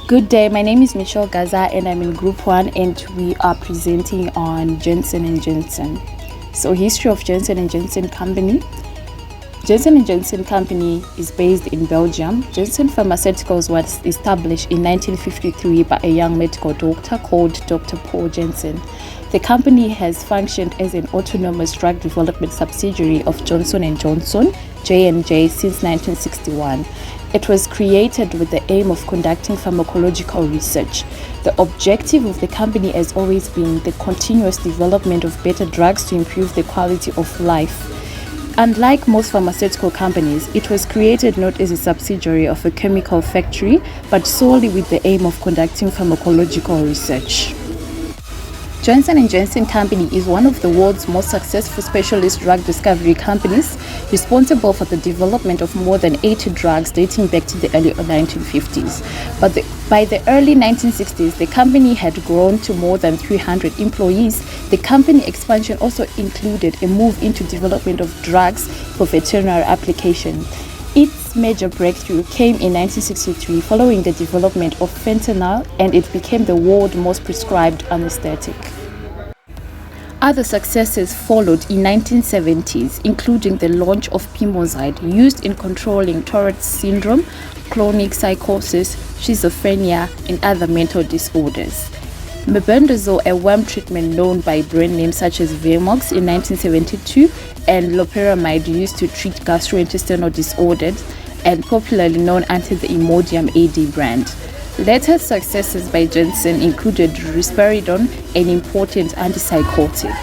Good day, my name is Michelle Gaza and I'm in Group 1 and we are presenting on Janssen & Janssen. So history of Janssen & Janssen Company. Janssen & Janssen Company is based in Belgium. Janssen Pharmaceuticals was established in 1953 by a young medical doctor called Dr. Paul Janssen. The company has functioned as an autonomous drug development subsidiary of Johnson & Johnson, J&J, since 1961. It was created with the aim of conducting pharmacological research. The objective of the company has always been the continuous development of better drugs to improve the quality of life. Unlike most pharmaceutical companies, it was created not as a subsidiary of a chemical factory, but solely with the aim of conducting pharmacological research. Janssen & Janssen Company is one of the world's most successful specialist drug discovery companies, responsible for the development of more than 80 drugs dating back to the early 1950s. But by the early 1960s, the company had grown to more than 300 employees. The company expansion also included a move into development of drugs for veterinary application. Its major breakthrough came in 1963 following the development of fentanyl, and it became the world's most prescribed anesthetic. Other successes followed in 1970s, including the launch of Pimozide, used in controlling Tourette's syndrome, chronic psychosis, schizophrenia, and other mental disorders. Mebendazole, a worm treatment known by brand names such as Vermox in 1972, and loperamide, used to treat gastrointestinal disorders, and popularly known under the Imodium AD brand. Later successes by Janssen included risperidone, an important antipsychotic.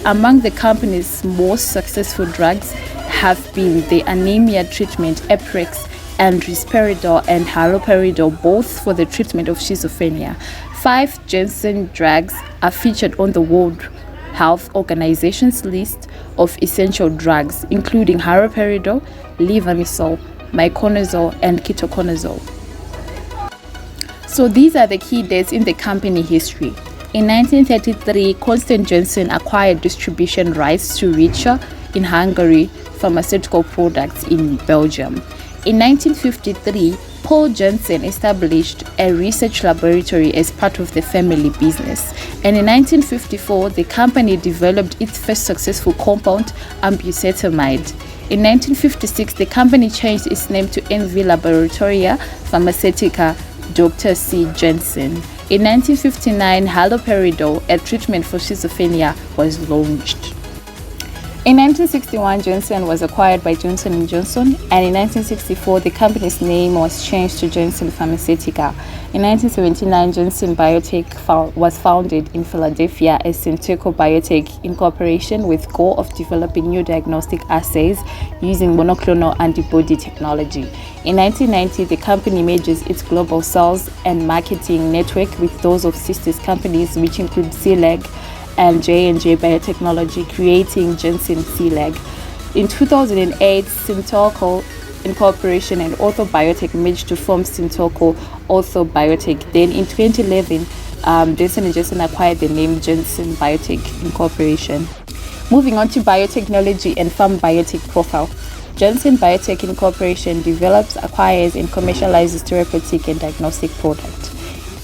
Among the company's most successful drugs have been the anemia treatment Eprex and risperidone and haloperidol, both for the treatment of schizophrenia. 5 Janssen drugs are featured on the World Health Organization's list of essential drugs, including haloperidol, levamisole, miconazole, and ketoconazole. So these are the key dates in the company history. In 1933, Constant Janssen acquired distribution rights to Richer in Hungary pharmaceutical products in Belgium. In 1953, Paul Janssen established a research laboratory as part of the family business. And in 1954, the company developed its first successful compound, ambucetamide. In 1956, the company changed its name to NV Laboratoria Pharmaceutica Dr. C. Janssen. In 1959, haloperidol, a treatment for schizophrenia, was launched. In 1961, Janssen was acquired by Johnson & Johnson, and in 1964, the company's name was changed to Janssen Pharmaceutica. In 1979, Janssen Biotech was founded in Philadelphia as Synteco Biotech Incorporation with goal of developing new diagnostic assays using monoclonal antibody technology. In 1990, the company merges its global sales and marketing network with those of sister companies, which include CLEG and J&J Biotechnology, creating Janssen CLEG. In 2008, Synteco Incorporation and Ortho Biotech merged to form Synteco Ortho Biotech. Then in 2011, Janssen & Janssen acquired the name Janssen Biotech Incorporation. Moving on to biotechnology and farm biotech profile. Janssen Biotech Incorporation develops, acquires, and commercializes therapeutic and diagnostic products.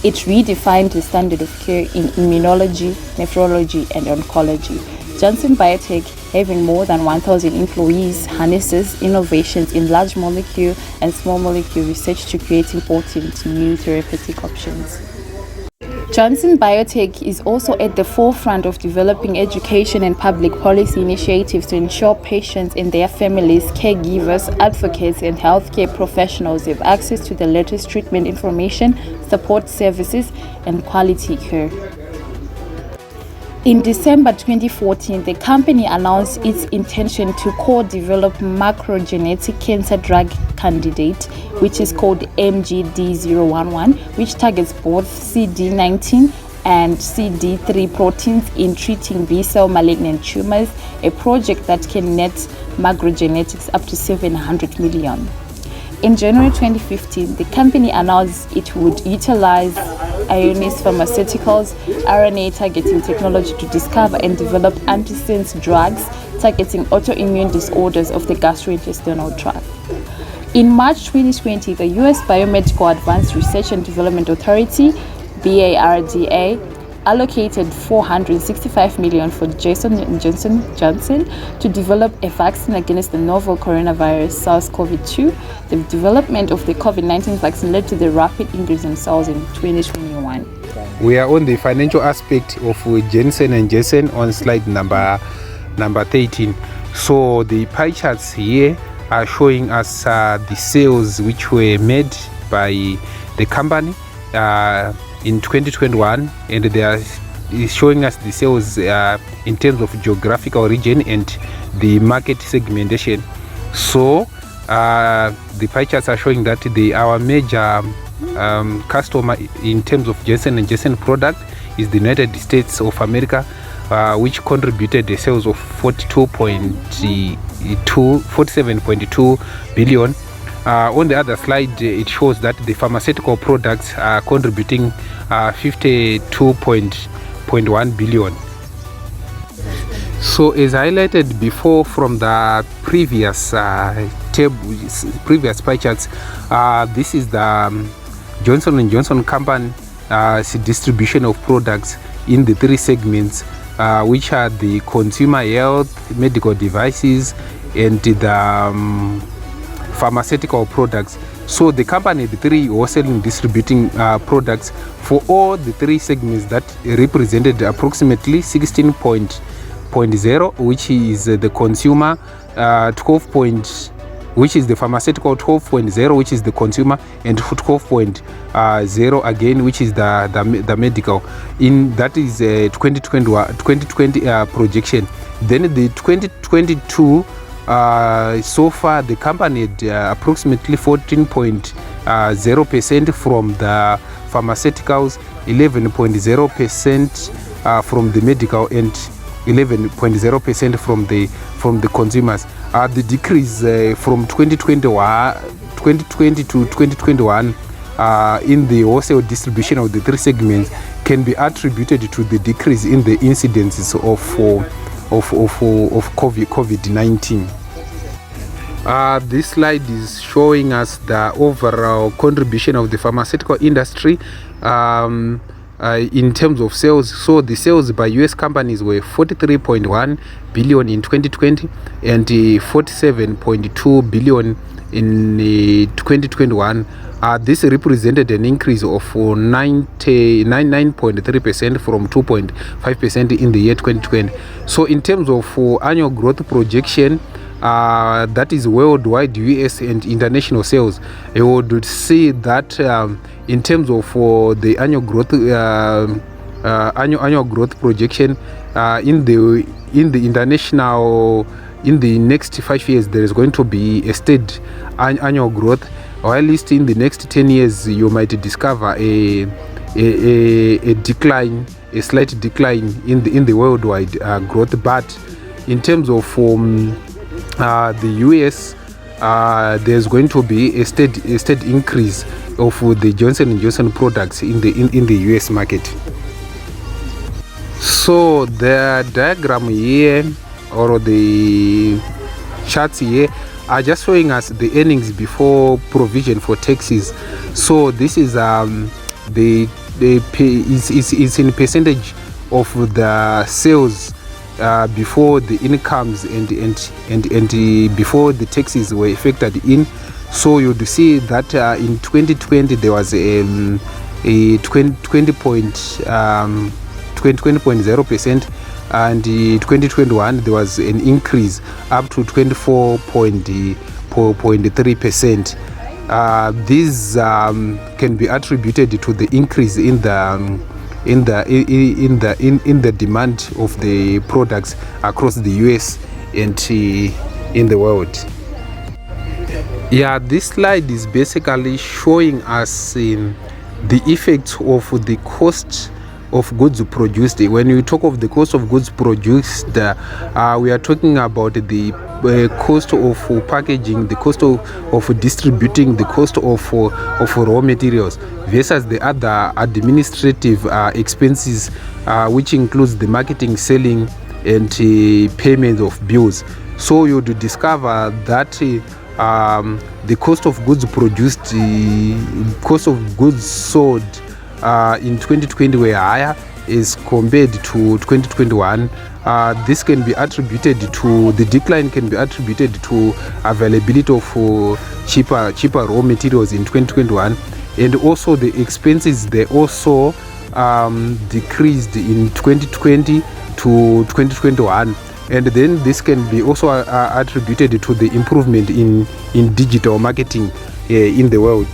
It redefined the standard of care in immunology, nephrology, and oncology. Janssen Biotech, having more than 1,000 employees, harnesses innovations in large molecule and small molecule research to create important new therapeutic options. Janssen Biotech is also at the forefront of developing education and public policy initiatives to ensure patients and their families, caregivers, advocates, and healthcare professionals have access to the latest treatment information, support services, and quality care. In December 2014, the company announced its intention to co-develop macrogenetic cancer drug candidate, which is called MGD011, which targets both CD19 and CD3 proteins in treating B-cell malignant tumors, a project that can net macrogenetics up to 700 million. In January 2015, the company announced it would utilize Ionis Pharmaceuticals' RNA targeting technology to discover and develop antisense drugs targeting autoimmune disorders of the gastrointestinal tract. In March 2020, the U.S. Biomedical Advanced Research and Development Authority, BARDA, allocated $465 million for Janssen to develop a vaccine against the novel coronavirus SARS-CoV-2. The development of the COVID-19 vaccine led to the rapid increase in sales in 2021. We are on the financial aspect of Janssen & Janssen on slide number 13. So the pie charts here are showing us the sales which were made by the company in 2021, and they are showing us the sales in terms of geographical region and the market segmentation. So the pie charts are showing that our major customer in terms of Janssen & Janssen product is the United States of America, which contributed the sales of 47.2 billion. On the other slide, it shows that the pharmaceutical products are contributing 52.1 billion. So as highlighted before from the previous previous pie charts, this is the Johnson & Johnson company distribution of products in the three segments, which are the consumer health, medical devices, and the pharmaceutical products. So the company, the three wholesaling distributing products for all the three segments that represented approximately 16.0, which is the consumer, 12. Which is the pharmaceutical, 12.0, which is the consumer, and 12.0 again, which is the medical. In that is 2020 projection. Then the 2022 so far the company had approximately 14.0% from the pharmaceuticals, 11.0% from the medical, and 11.0% from the consumers. The decrease from 2020 to 2021 in the wholesale distribution of the three segments can be attributed to the decrease in the incidences of COVID-19. This slide is showing us the overall contribution of the pharmaceutical industry in terms of sales. So the sales by US companies were 43.1 billion in 2020 and 47.2 billion in 2021. This represented an increase of 99.3% from 2.5% in the year 2020. So in terms of annual growth projection, that is worldwide, US and international sales, you would see that in terms of the annual growth annual growth projection in the international, in the next 5 years there is going to be a steady annual growth, or at least in the next 10 years you might discover a decline, a slight decline in the worldwide growth. But in terms of the US, there's going to be a steady increase of the Johnson & Johnson products in the US market. So the diagram here, or the charts here, are just showing us the earnings before provision for taxes. So this is it's in percentage of the sales before the incomes and before the taxes were factored in. So you'd see that in 2020 there was a 20.0%, and in 2021 there was an increase up to 24.3%. These can be attributed to the increase in the demand of the products across the US and in the world. Yeah, this slide is basically showing us the effects of the cost of goods produced. When we talk of the cost of goods produced, we are talking about the cost of packaging, the cost of distributing, the cost of raw materials versus the other administrative expenses, which includes the marketing, selling, and payment of bills. So you would discover that the cost of goods produced, cost of goods sold in 2020 were higher as compared to 2021. This can be attributed to the decline, can be attributed to availability of cheaper raw materials in 2021, and also the expenses, they also decreased in 2020 to 2021. And then this can be also attributed to the improvement in digital marketing in the world.